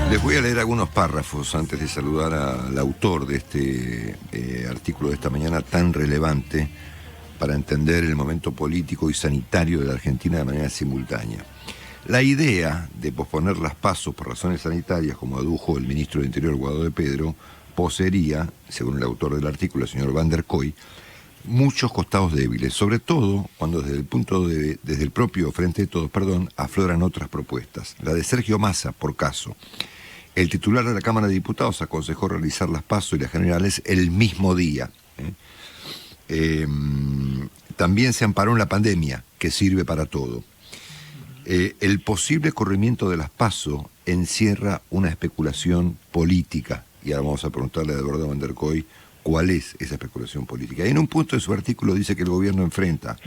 Les voy a leer algunos párrafos antes de saludar al autor de este artículo de esta mañana tan relevante para entender el momento político y sanitario de la Argentina de manera simultánea. La idea de posponer las PASO por razones sanitarias, como adujo el ministro del Interior, Guado de Pedro, poseería, según el autor del artículo, el señor Van der Koy, muchos costados débiles, sobre todo cuando desde el propio Frente de Todos, afloran otras propuestas. La de Sergio Massa, por caso. El titular de la Cámara de Diputados aconsejó realizar las PASO y las generales el mismo día. También se amparó en la pandemia, que sirve para todo. El posible corrimiento de las PASO encierra una especulación política. Y ahora vamos a preguntarle a Eduardo Van der Koy cuál es esa especulación política. Y en un punto de su artículo dice que el gobierno enfrenta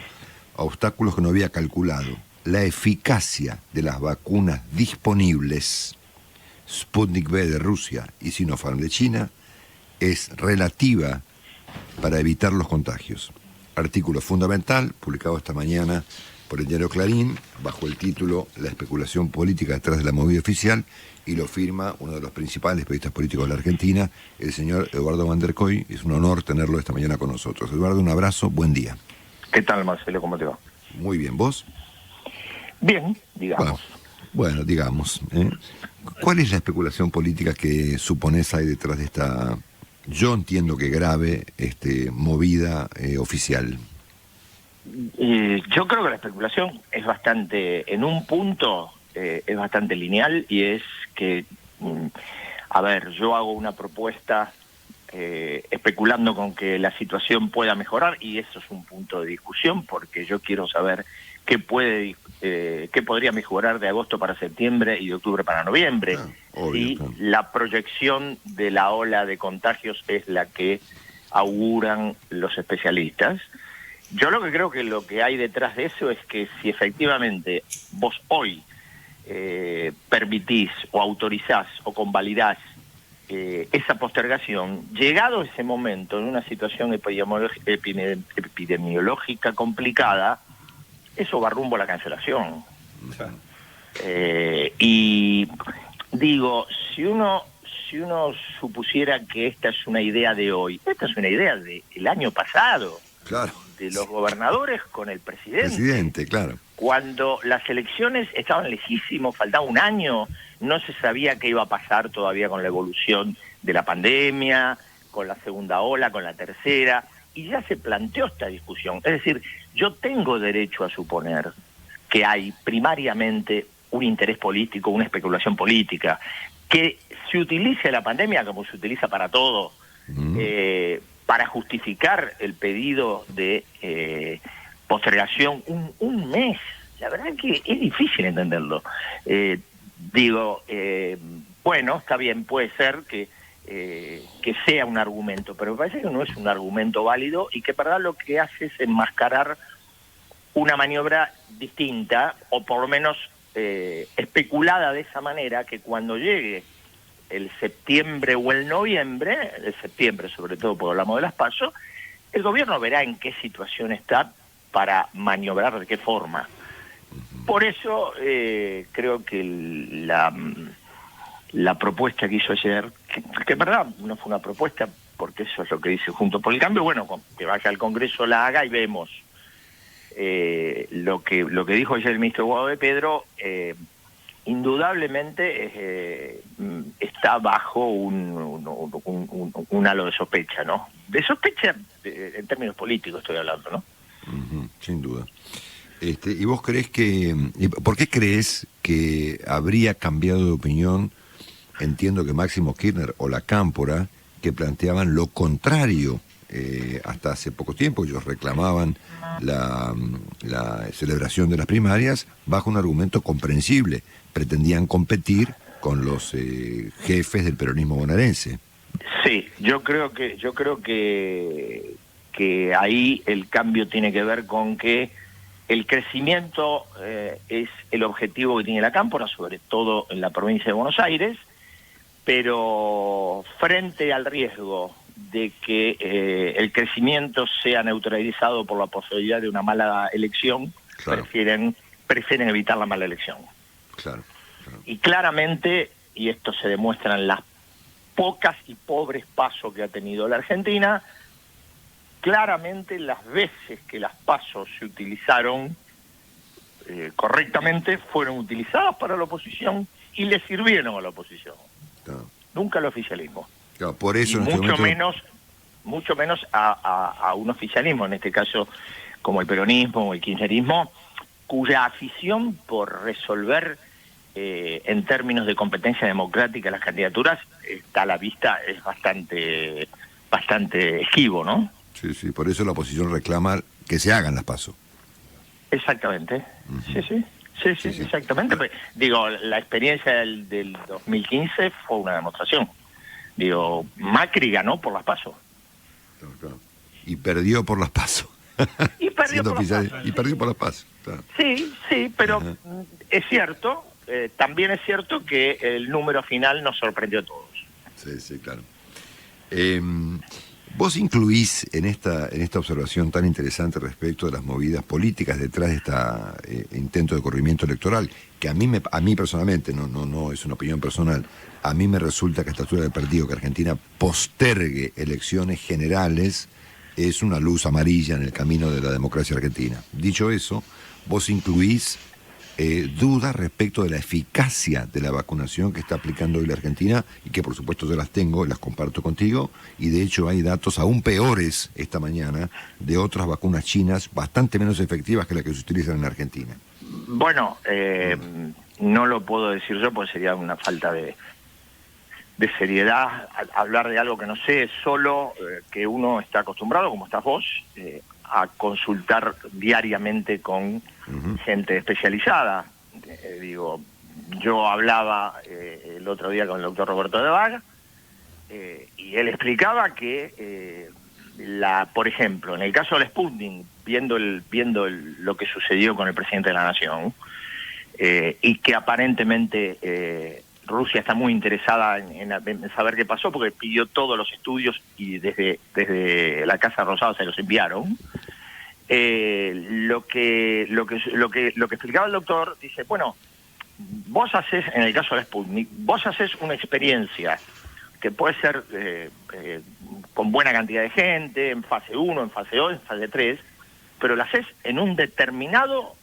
a obstáculos que no había calculado. La eficacia de las vacunas disponibles, Sputnik V de Rusia y Sinopharm de China, es relativa para evitar los contagios. Artículo fundamental, publicado esta mañana por el diario Clarín, bajo el título La especulación política detrás de la movida oficial, y lo firma uno de los principales periodistas políticos de la Argentina, el señor Eduardo Van der Koy. Es un honor tenerlo esta mañana con nosotros. Eduardo, un abrazo, buen día. ¿Qué tal, Marcelo? ¿Cómo te va? Muy bien, ¿vos? Bien, digamos. Bueno, digamos. ¿Cuál es la especulación política que suponés hay detrás de esta, yo entiendo que grave, movida oficial? Yo creo que la especulación es bastante, en un punto, es bastante lineal, y es que, yo hago una propuesta especulando con que la situación pueda mejorar, y eso es un punto de discusión, porque yo quiero saber qué podría mejorar de agosto para septiembre y de octubre para noviembre, si la proyección de la ola de contagios es la que auguran los especialistas. Yo lo que creo que lo que hay detrás de eso es que si efectivamente vos hoy permitís o autorizás o convalidás esa postergación, llegado ese momento en una situación epidemiológica complicada, eso va rumbo a la cancelación. Y digo, si uno supusiera que esta es una idea de hoy, esta es una idea del año pasado. Claro. De los gobernadores con el presidente. Claro. Cuando las elecciones estaban lejísimos, faltaba un año, no se sabía qué iba a pasar todavía con la evolución de la pandemia, con la segunda ola, con la tercera, y ya se planteó esta discusión. Es decir, yo tengo derecho a suponer que hay primariamente un interés político, una especulación política, que se utilice la pandemia como se utiliza para todo, para justificar el pedido de postergación un mes. La verdad que es difícil entenderlo. Bueno, está bien, puede ser que sea un argumento, pero me parece que no es un argumento válido, y que verdad lo que hace es enmascarar una maniobra distinta, o por lo menos especulada de esa manera, que cuando llegue el septiembre o el noviembre, el septiembre sobre todo porque hablamos de las PASO, el gobierno verá en qué situación está para maniobrar de qué forma. Por eso creo que la propuesta que hizo ayer, que en verdad no fue una propuesta, porque eso es lo que dice Juntos por el Cambio, bueno, que vaya al Congreso, la haga y vemos. Lo que dijo ayer el ministro Guado de Pedro, indudablemente está bajo un halo de sospecha, ¿no? De sospecha en términos políticos estoy hablando, ¿no? Sin duda. ¿Y vos crees por qué crees que habría cambiado de opinión? Entiendo que Máximo Kirchner o la Cámpora, que planteaban lo contrario hasta hace poco tiempo. Ellos reclamaban la celebración de las primarias bajo un argumento comprensible. Pretendían competir con los jefes del peronismo bonaerense. Sí, yo creo que ahí el cambio tiene que ver con que el crecimiento es el objetivo que tiene la Cámpora, sobre todo en la provincia de Buenos Aires, pero frente al riesgo de que el crecimiento sea neutralizado por la posibilidad de una mala elección, claro, prefieren evitar la mala elección. Claro. Y claramente y esto se demuestra en las pocas y pobres pasos que ha tenido la Argentina, claramente las veces que las pasos se utilizaron correctamente fueron utilizadas para la oposición y le sirvieron a la oposición. Claro. Nunca al oficialismo. Claro, por eso Y en este mucho menos a un oficialismo, en este caso como el peronismo o el kirchnerismo, cuya afición por resolver en términos de competencia democrática las candidaturas está a la vista, es bastante esquivo, ¿no? Sí, sí, por eso la oposición reclama que se hagan las PASO. Exactamente, Uh-huh. sí, exactamente. Pues, digo, la experiencia del 2015 fue una demostración. Digo, Macri ganó por las PASO. Claro. Y perdió por las PASO. Y perdió por las PASO. Y perdió por las PASO. Claro. Sí, pero es cierto, también es cierto que el número final nos sorprendió a todos. Sí, claro. Vos incluís en esta observación tan interesante respecto de las movidas políticas detrás de este intento de corrimiento electoral, que a mí personalmente, no es una opinión personal, a mí me resulta que a esta altura del partido que Argentina postergue elecciones generales es una luz amarilla en el camino de la democracia argentina. Dicho eso, vos incluís dudas respecto de la eficacia de la vacunación que está aplicando hoy la Argentina y que por supuesto yo las tengo y las comparto contigo, y de hecho hay datos aún peores esta mañana de otras vacunas chinas bastante menos efectivas que las que se utilizan en Argentina. Bueno, no lo puedo decir yo porque sería una falta de seriedad hablar de algo que no sé, solo que uno está acostumbrado, como estás vos, a consultar diariamente con gente especializada. Digo, yo hablaba el otro día con el doctor Roberto de Vaga y él explicaba que por ejemplo, en el caso del Sputnik, viendo lo que sucedió con el presidente de la Nación, y que aparentemente Rusia está muy interesada en saber qué pasó, porque pidió todos los estudios y desde la Casa Rosada se los enviaron. Lo que explicaba el doctor, dice, bueno, vos haces, en el caso de Sputnik, vos haces una experiencia que puede ser con buena cantidad de gente, en fase 1, en fase 2, en fase 3, pero la haces en un determinado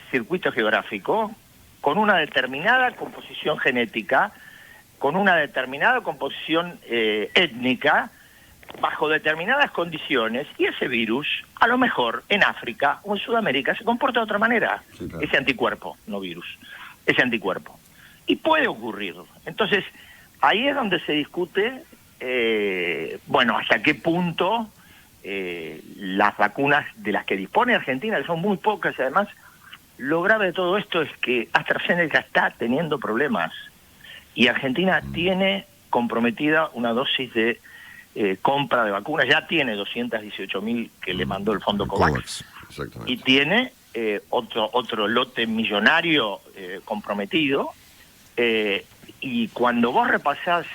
circuito geográfico, con una determinada composición genética, con una determinada composición étnica, bajo determinadas condiciones, y ese virus, a lo mejor en África o en Sudamérica, se comporta de otra manera. Sí, claro. Ese anticuerpo, no virus, ese anticuerpo. Y puede ocurrir. Entonces, ahí es donde se discute, hasta qué punto las vacunas de las que dispone Argentina, que son muy pocas, y además, lo grave de todo esto es que AstraZeneca está teniendo problemas y Argentina tiene comprometida una dosis de compra de vacunas, ya tiene 218.000 que le mandó el fondo COVAX, y tiene otro lote millonario comprometido, y cuando vos repasás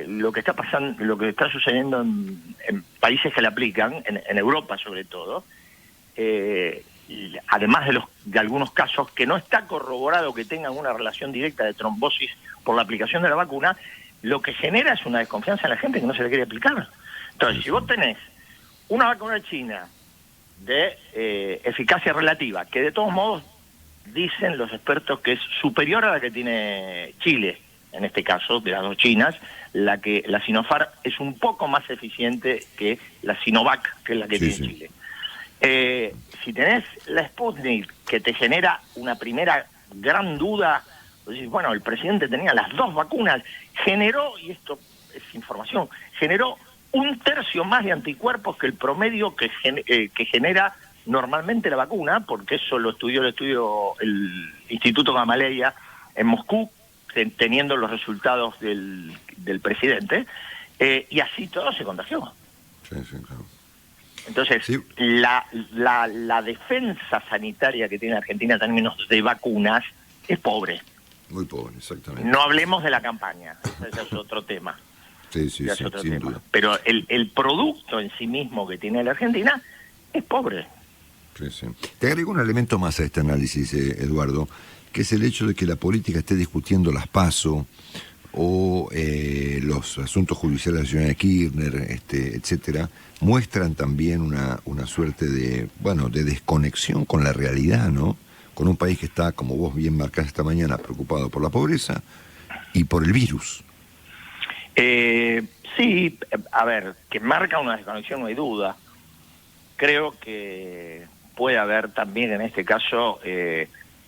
lo que está pasando, lo que está sucediendo en países que le aplican, en Europa sobre todo, además de algunos casos que no está corroborado que tengan una relación directa de trombosis por la aplicación de la vacuna, lo que genera es una desconfianza en la gente que no se le quiere aplicar. Entonces, si vos tenés una vacuna china de eficacia relativa, que de todos modos dicen los expertos que es superior a la que tiene Chile, en este caso, de las dos chinas, la Sinopharm es un poco más eficiente que la Sinovac, que es la que tiene Chile. Si tenés la Sputnik, que te genera una primera gran duda, decís, bueno, el presidente tenía las dos vacunas, generó, y esto es información, generó 1/3 más de anticuerpos que el promedio que genera normalmente la vacuna, porque eso lo estudió el Instituto Gamaleya en Moscú, teniendo los resultados del presidente, y así todo se contagió. Sí, claro. Entonces, la defensa sanitaria que tiene Argentina en términos de vacunas es pobre. Muy pobre, exactamente. No hablemos de la campaña, ese es otro tema. Sí, sin duda. Pero el producto en sí mismo que tiene la Argentina es pobre. Sí. Te agrego un elemento más a este análisis, Eduardo, que es el hecho de que la política esté discutiendo las PASO o los asuntos judiciales de la señora Kirchner, etcétera, muestran también una suerte de, bueno, de desconexión con la realidad, ¿no? Con un país que está, como vos bien marcás esta mañana, preocupado por la pobreza y por el virus. Sí, a ver, que marca una desconexión, no hay duda. Creo que puede haber también en este caso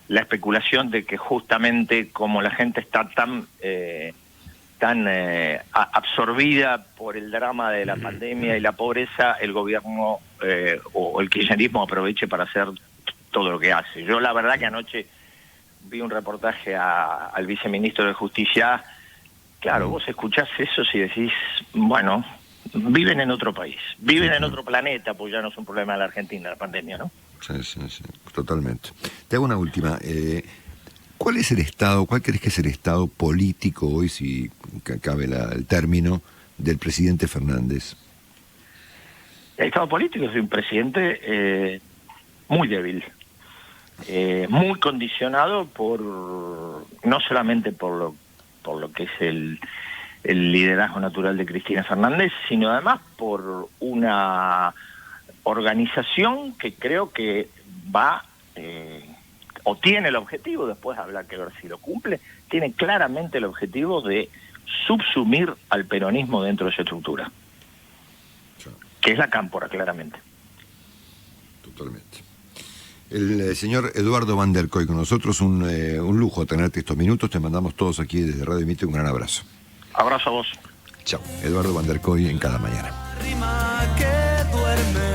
la especulación de que justamente como la gente está tan absorbida por el drama de la pandemia y la pobreza, el gobierno o el kirchnerismo aproveche para hacer todo lo que hace. Yo la verdad que anoche vi un reportaje al viceministro de Justicia. Claro, vos escuchás eso y decís, bueno, viven en otro país, viven en otro planeta, pues ya no es un problema de la Argentina, la pandemia, ¿no? Sí, totalmente. Te hago una última. ¿Cuál es el estado, cuál crees que es el estado político hoy, si cabe el término, del presidente Fernández? El estado político es un presidente muy débil, muy condicionado por, no solamente por lo que es el liderazgo natural de Cristina Fernández, sino además por una organización que creo que va, o tiene el objetivo, después habrá que ver si lo cumple, tiene claramente el objetivo de subsumir al peronismo dentro de su estructura, que es la cámpora, claramente. Totalmente. El señor Eduardo Van der Koy con nosotros, un lujo tenerte estos minutos, te mandamos todos aquí desde Radio Mitre un gran abrazo. Abrazo a vos. Chao. Eduardo Van der Koy en Cada Mañana.